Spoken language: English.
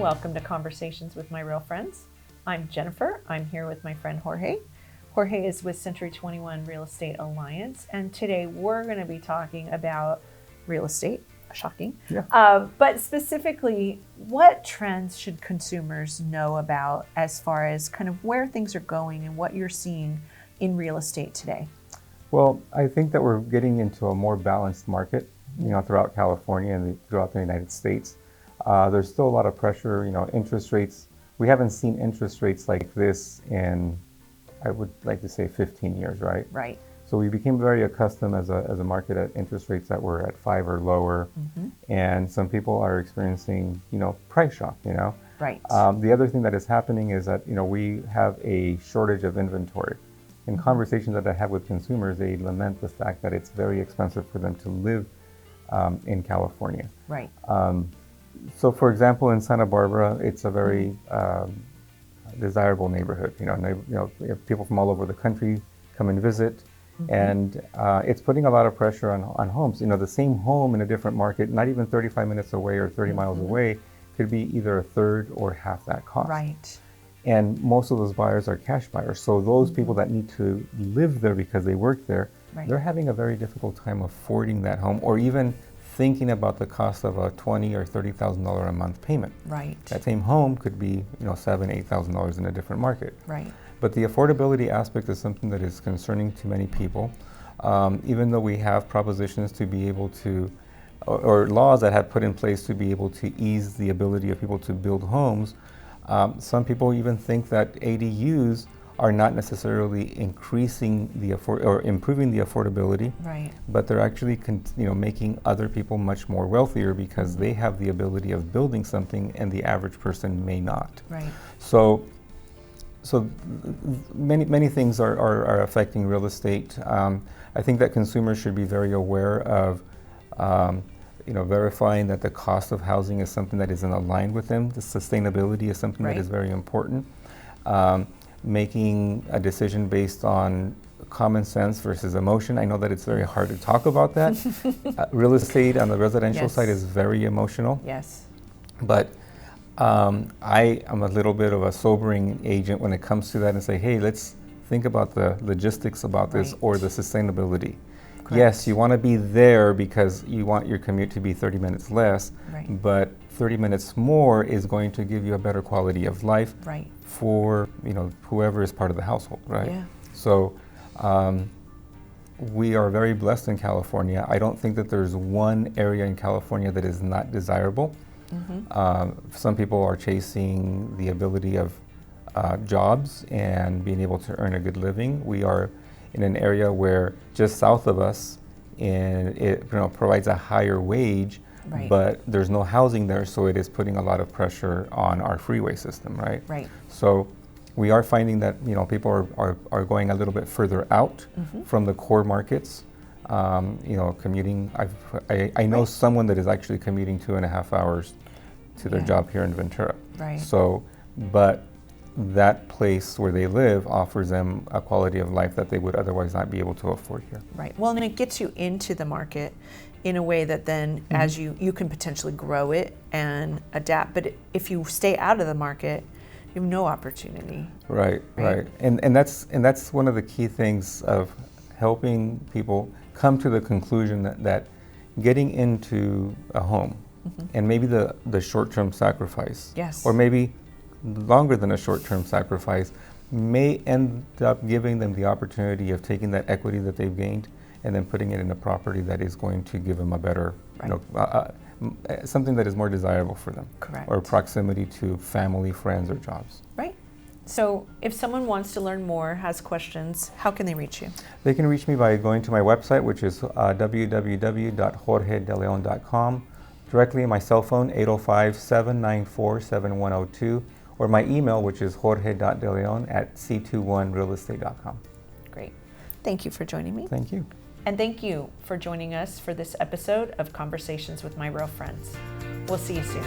Welcome to Conversations with My Real Friends. I'm Jennifer. I'm here with my friend Jorge. Jorge is with Century 21 Real Estate Alliance, and today we're going to be talking about real estate. Shocking. Yeah. But specifically, what trends should consumers know about as far as kind of where things are going and what you're seeing in real estate today? Well, I think that we're getting into a more balanced market, throughout California and throughout the United States. There's still a lot of pressure, interest rates. We haven't seen interest rates like this in, I would like to say 15 years, right? Right. So we became very accustomed as a market at interest rates that were at 5 or lower. Mm-hmm. And some people are experiencing, price shock, Right. The other thing that is happening is that, we have a shortage of inventory. In conversations that I have with consumers, they lament the fact that it's very expensive for them to live in California. Right. So, for example, in Santa Barbara, it's a very desirable neighborhood. People from all over the country come and visit, and it's putting a lot of pressure on homes. The same home in a different market, not even 35 minutes away or 30 miles away, could be either a third or half that cost. Right. And most of those buyers are cash buyers. So those people that need to live there because they work there, they're having a very difficult time affording that home, or even thinking about the cost of a $20,000 or $30,000 a month payment. Right. That same home could be, $7,000, $8,000 in a different market. Right. But the affordability aspect is something that is concerning to many people. Even though we have propositions to be able to, or laws that have put in place to be able to ease the ability of people to build homes, some people even think that ADUs are not necessarily increasing or improving the affordability, right, but they're actually making other people much more wealthier because they have the ability of building something and the average person may not. Right. So many things are affecting real estate. I think that consumers should be very aware of verifying that the cost of housing is something that is in aligned with them. The sustainability is something that is very important. Making a decision based on common sense versus emotion. I know that it's very hard to talk about that. Real estate on the residential side is very emotional. Yes. But I am a little bit of a sobering agent when it comes to that and say, hey, let's think about the logistics about this or the sustainability. Correct. Yes, you want to be there because you want your commute to be 30 minutes less, but 30 minutes more is going to give you a better quality of life for whoever is part of the household, right? Yeah. So we are very blessed in California. I don't think that there's one area in California that is not desirable. Some people are chasing the ability of jobs and being able to earn a good living. We are in an area where just south of us, it provides a higher wage, but there's no housing there, so it is putting a lot of pressure on our freeway system, right? Right. So we are finding that people are going a little bit further out from the core markets. Commuting. I know someone that is actually commuting 2.5 hours to their job here in Ventura. Right. So, but that place where they live offers them a quality of life that they would otherwise not be able to afford here. Right. Well, and it gets you into the market in a way that then as you can potentially grow it and adapt. But if you stay out of the market, you have no opportunity. Right. And that's one of the key things of helping people come to the conclusion that getting into a home and maybe the short-term sacrifice, or maybe longer than a short-term sacrifice, may end up giving them the opportunity of taking that equity that they've gained and then putting it in a property that is going to give them a better, something that is more desirable for them. Correct. Or proximity to family, friends, or jobs. Right. So if someone wants to learn more, has questions, how can they reach you? They can reach me by going to my website, which is www.jorgedeleon.com, directly on my cell phone, 805-794-7102, or my email, which is jorge.deleon@c21realestate.com. Great. Thank you for joining me. Thank you. And thank you for joining us for this episode of Conversations with My Real Friends. We'll see you soon.